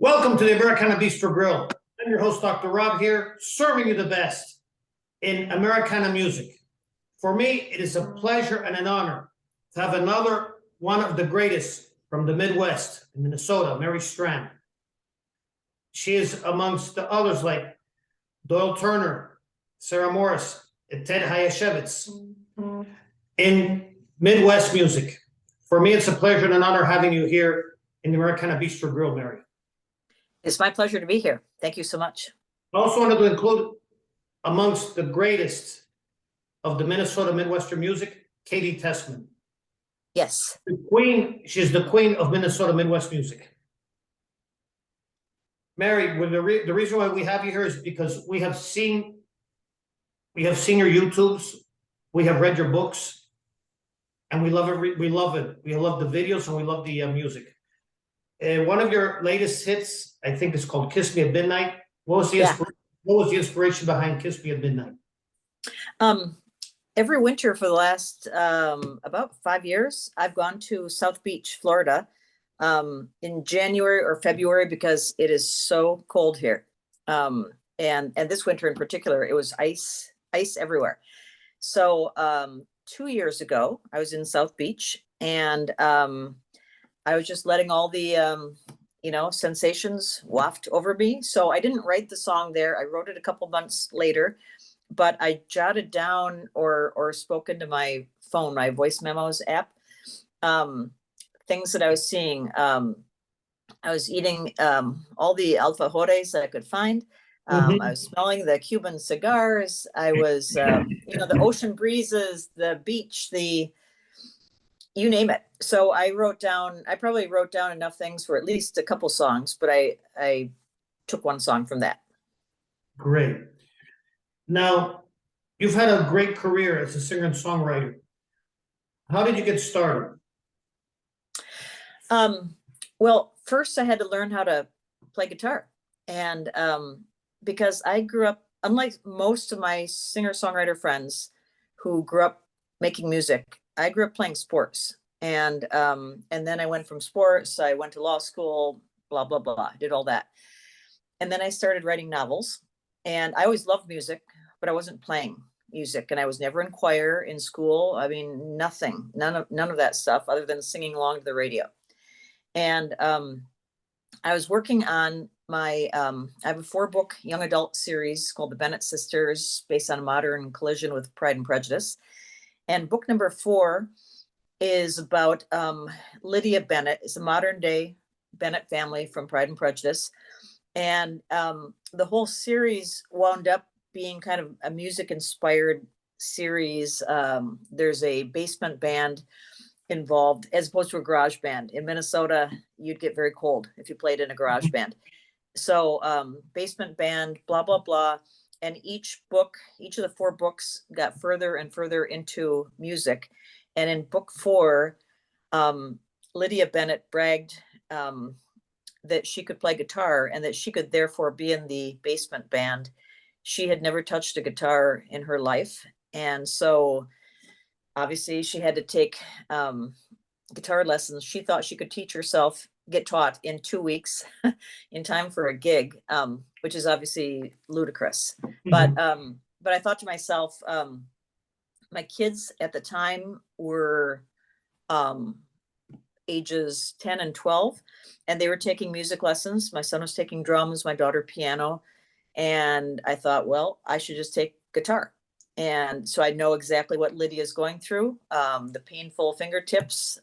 Welcome to the Americana Bistro Grill. I'm your host, Dr. Rob, here, serving you the best in Americana music. For me, it is a pleasure and an honor to have another one of the greatest from the Midwest, in Minnesota, Mary Strand. She is amongst the others like Doyle Turner, Sarah Morris, and Ted Hayashevitz in Midwest music. For me, it's a pleasure and an honor having you here in the Americana Bistro Grill, Mary. It's my pleasure to be here. Thank you so much. I also wanted to include amongst the greatest of the Minnesota Midwestern music, Katie Tessman. Yes. The queen, she's the queen of Minnesota Midwest music. Mary, the reason why we have you here is because we have seen your YouTubes, we have read your books, and we love it. We love the videos and we love the music. One of your latest hits, I think, is called "Kiss Me at Midnight." What was the inspiration behind "Kiss Me at Midnight"? Every winter for the last about 5 years, I've gone to South Beach, Florida, in January or February because it is so cold here. And this winter in particular, it was ice everywhere. So 2 years ago, I was in South Beach, and I was just letting all the sensations waft over me. So I didn't write the song there. I wrote it a couple months later, but I jotted down or spoke into my phone, my voice memos app, things that I was seeing. I was eating all the alfajores that I could find. I was smelling the Cuban cigars. I was, the ocean breezes, the beach, you name it. So I probably wrote down enough things for at least a couple songs, but I took one song from that. Great. Now, you've had a great career as a singer and songwriter. How did you get started? Well, first I had to learn how to play guitar. And because I grew up, unlike most of my singer-songwriter friends who grew up making music, I grew up playing sports. And then I went from sports, I went to law school, blah, blah, blah, did all that. And then I started writing novels. And I always loved music, but I wasn't playing music. And I was never in choir in school. I mean, nothing, none of that stuff other than singing along to the radio. And I was working on my, I have a 4-book young adult series called The Bennett Sisters, based on a modern collision with Pride and Prejudice. And book number 4 is about Lydia Bennett. It's a modern day Bennett family from Pride and Prejudice. And the whole series wound up being kind of a music inspired series. There's a basement band involved as opposed to a garage band. In Minnesota, you'd get very cold if you played in a garage band. So basement band, blah, blah, blah. And each of the 4 books got further and further into music. And in book 4, Lydia Bennett bragged that she could play guitar and that she could therefore be in the basement band. She had never touched a guitar in her life. And so obviously she had to take guitar lessons. She thought she could get taught in 2 weeks in time for a gig, which is obviously ludicrous. But I thought to myself, my kids at the time were ages 10 and 12, and they were taking music lessons. My son was taking drums, my daughter piano. And I thought, well, I should just take guitar. And so I know exactly what Lydia's going through, the painful fingertips,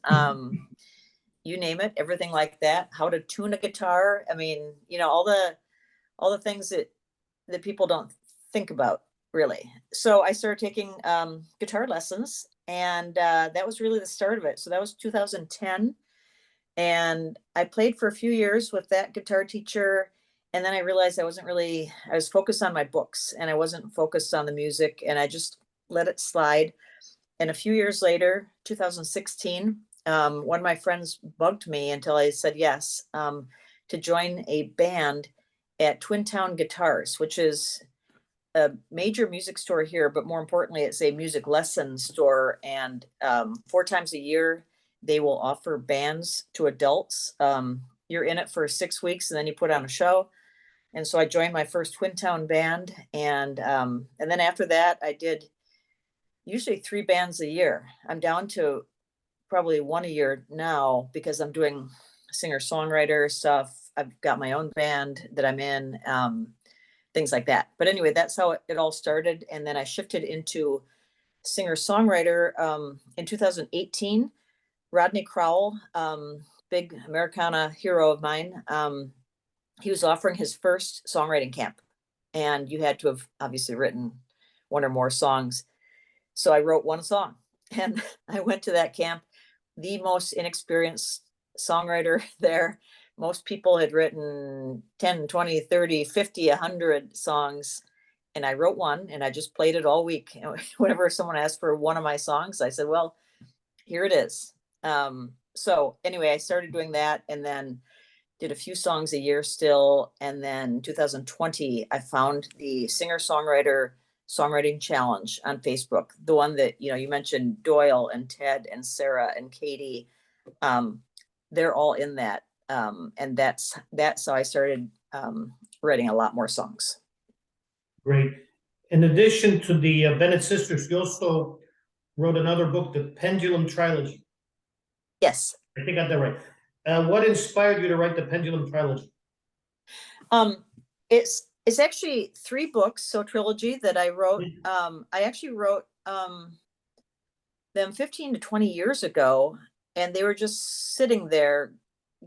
you name it, everything like that, how to tune a guitar. I mean, all the things that people don't think about really. So I started taking guitar lessons, and that was really the start of it. So that was 2010. And I played for a few years with that guitar teacher. And then I realized I was focused on my books and I wasn't focused on the music, and I just let it slide. And a few years later, 2016, one of my friends bugged me until I said yes, to join a band at Twin Town Guitars, which is a major music store here, but more importantly, it's a music lesson store. And 4 times a year, they will offer bands to adults you're in it for 6 weeks and then you put on a show. And so I joined my first Twin Town band. And then after that, I did usually 3 bands a year. I'm down to probably 1 a year now because I'm doing singer songwriter stuff. I've got my own band that I'm in, things like that. But anyway, that's how it all started. And then I shifted into singer songwriter in 2018. Rodney Crowell, big Americana hero of mine, he was offering his first songwriting camp, and you had to have obviously written 1 or more songs. So I wrote 1 song, and I went to that camp, the most inexperienced songwriter there. Most people had written 10, 20, 30, 50, 100 songs. And I wrote 1 and I just played it all week. Whenever someone asked for 1 of my songs, I said, well, here it is. So anyway, I started doing that and then did a few songs a year still. And then 2020, I found the Singer Songwriter Songwriting Challenge on Facebook, the one that, you mentioned Doyle and Ted and Sarah and Katie. They're all in that. And that's how I started writing a lot more songs. Great. In addition to the Bennett sisters, you also wrote another book, The Pendulum Trilogy. Yes. I think I got that right. What inspired you to write the Pendulum Trilogy? It's actually 3 books, so trilogy that I wrote. I actually wrote them 15 to 20 years ago, and they were just sitting there.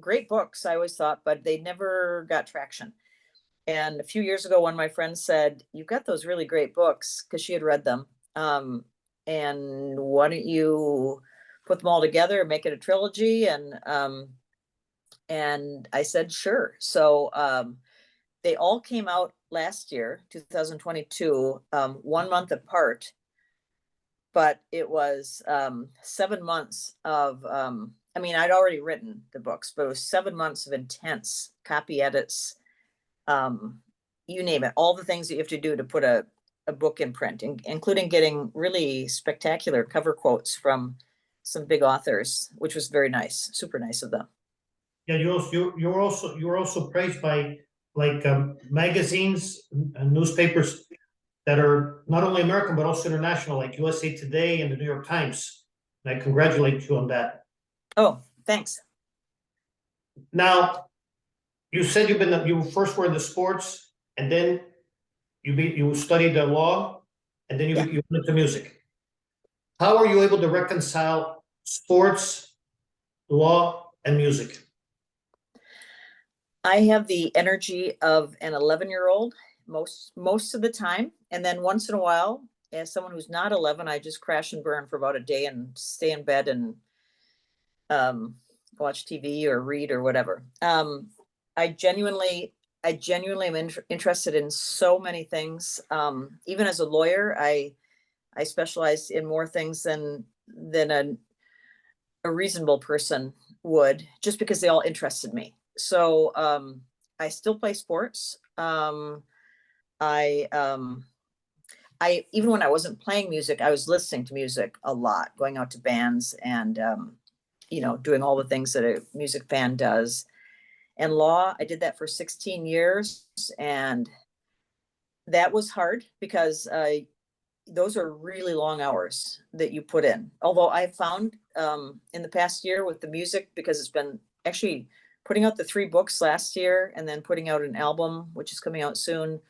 Great books, I always thought, but they never got traction. And a few years ago, one of my friends said, you've got those really great books, because she had read them. And why don't you put them all together and make it a trilogy? And I said, sure. So they all came out last year, 2022, 1 month apart. But it was 7 months of, I'd already written the books, but it was 7 months of intense copy edits. You name it, all the things that you have to do to put a book in print, including getting really spectacular cover quotes from some big authors, which was very nice, super nice of them. Yeah, you were also praised by magazines and newspapers that are not only American but also international, like USA Today and the New York Times. And I congratulate you on that. Oh, thanks. Now, you said you first were in the sports, and then you studied the law, and then you went into music. How are you able to reconcile sports, law, and music? I have the energy of an 11-year-old most of the time, and then once in a while, as someone who's not 11, I just crash and burn for about a day and stay in bed and watch TV or read or whatever. I genuinely am interested in so many things. Even as a lawyer, I specialize in more things than a reasonable person would, just because they all interested me. So I still play sports. I even when I wasn't playing music, I was listening to music a lot, going out to bands and doing all the things that a music fan does. And law, I did that for 16 years, and that was hard because those are really long hours that you put in. Although I found in the past year with the music, because it's been actually putting out the 3 books last year and then putting out an album, which is coming out soon,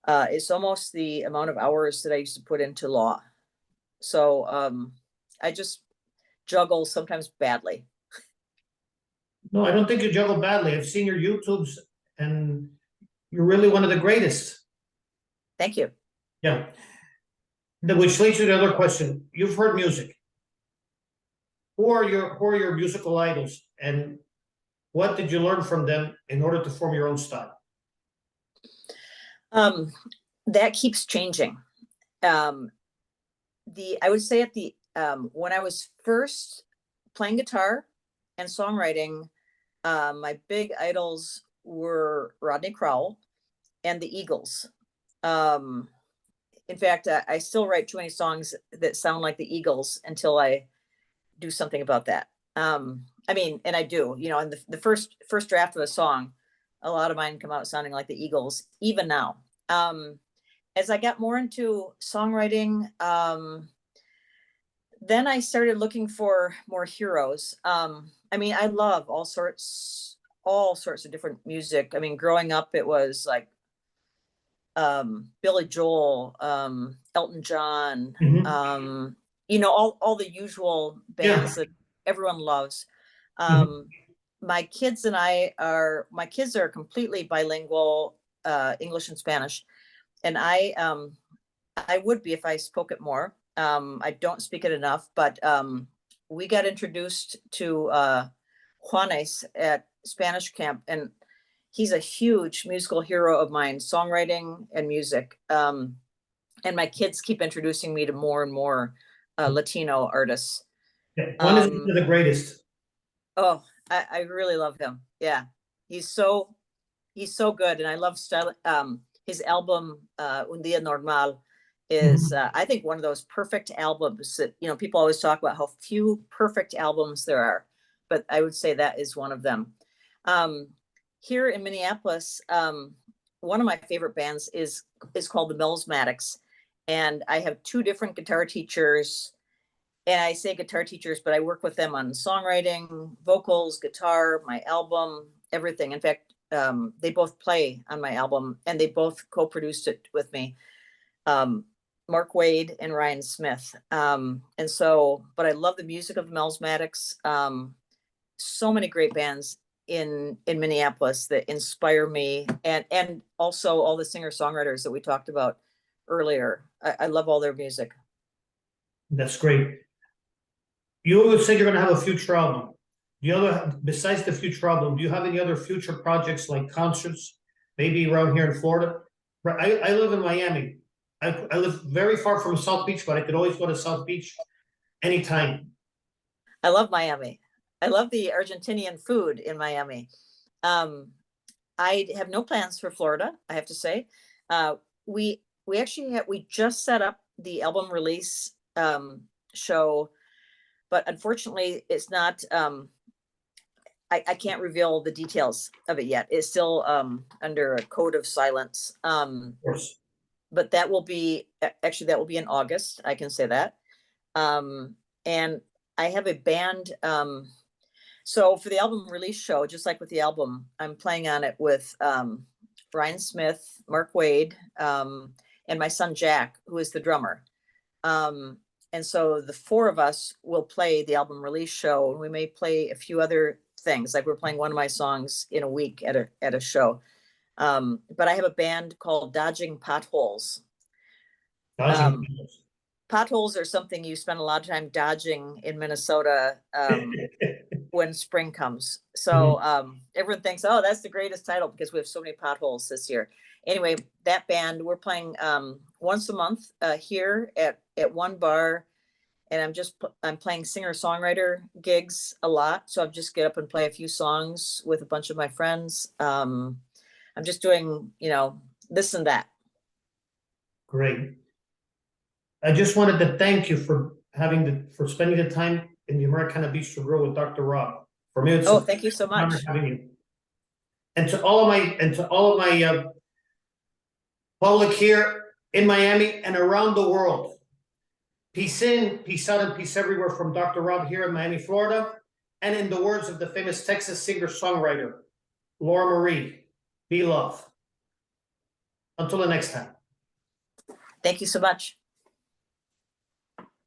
it's almost the amount of hours that I used to put into law. So I just juggle sometimes badly. No, I don't think you juggle badly. I've seen your YouTubes, and you're really one of the greatest. Thank you. Yeah. Which leads to the other question. You've heard music. Who are your musical idols, and what did you learn from them in order to form your own style? That keeps changing. I would say when I was first playing guitar and songwriting, my big idols were Rodney Crowell and the Eagles. In fact, I still write too many songs that sound like the Eagles until I do something about that. I mean, and I do, you know, and the first draft of a song, a lot of mine come out sounding like the Eagles, even now. As I got more into songwriting, then I started looking for more heroes. I mean, I love all sorts of different music. I mean, growing up, it was like Billy Joel, Elton John, Mhm. you know, all the usual Yeah. bands that everyone loves. Mhm. My kids are completely bilingual, English and Spanish, and I would be if I spoke it more. I don't speak it enough, but we got introduced to Juanes at Spanish camp, and he's a huge musical hero of mine, songwriting and music. And my kids keep introducing me to more and more Latino artists. Yeah. One is Um, the greatest. oh, I really love him. Yeah, he's so he's so good, and I love style. His album Un Dia Normal is Mhm. I think one of those perfect albums that, you know, people always talk about how few perfect albums there are, but I would say that is one of them. Um, Here in Minneapolis, one of my favorite bands is called the Millsmatics, and I have two different guitar teachers. And I say guitar teachers, but I work with them on songwriting, vocals, guitar, my album, everything. In fact, they both play on my album, and they both co-produced it with me. Um, Mark Wade and Ryan Smith. And so, but I love the music of the Melsmatics. So many great bands in Minneapolis that inspire me, and also all the singer songwriters that we talked about earlier. I love all their music. That's great. You always said you're gonna have a future album. Besides the future album, do you have any other future projects like concerts, maybe around here in Florida? I live in Miami. I live very far from South Beach, but I could always go to South Beach anytime. I love Miami. I love the Argentinian food in Miami. Um, I have no plans for Florida, I have to say. Uh, we actually we just set up the album release show, but unfortunately, it's not. I can't reveal the details of it yet. It's still under a code of silence. Of course. But that will be actually that will be in August. I can say that. And I have a band. So for the album release show, just like with the album, I'm playing on it with Ryan Smith, Mark Wade, and my son Jack, who is the drummer. Um, and so the four of us will play the album release show, and we may play a few other things. Like we're playing one of my songs in a week at a show. But I have a band called Dodging Potholes. Dodging. Um, Potholes are something you spend a lot of time dodging in Minnesota when spring comes. So Mhm. everyone thinks, oh, that's the greatest title because we have so many potholes this year. Anyway, that band, we're playing once a month here at one bar, and I'm playing singer songwriter gigs a lot. So I just get up and play a few songs with a bunch of my friends. I'm just doing, you know, this and that. Great. I just wanted to thank you for spending the time in the Americana Bistro Grill with Dr. Rob. For me, it's Oh, an thank you so honor much. having you. To all of my public here in Miami and around the world. Peace in, peace out, and peace everywhere from Dr. Rob here in Miami, Florida. And in the words of the famous Texas singer-songwriter, Laura Marie, be love. Until the next time. Thank you so much.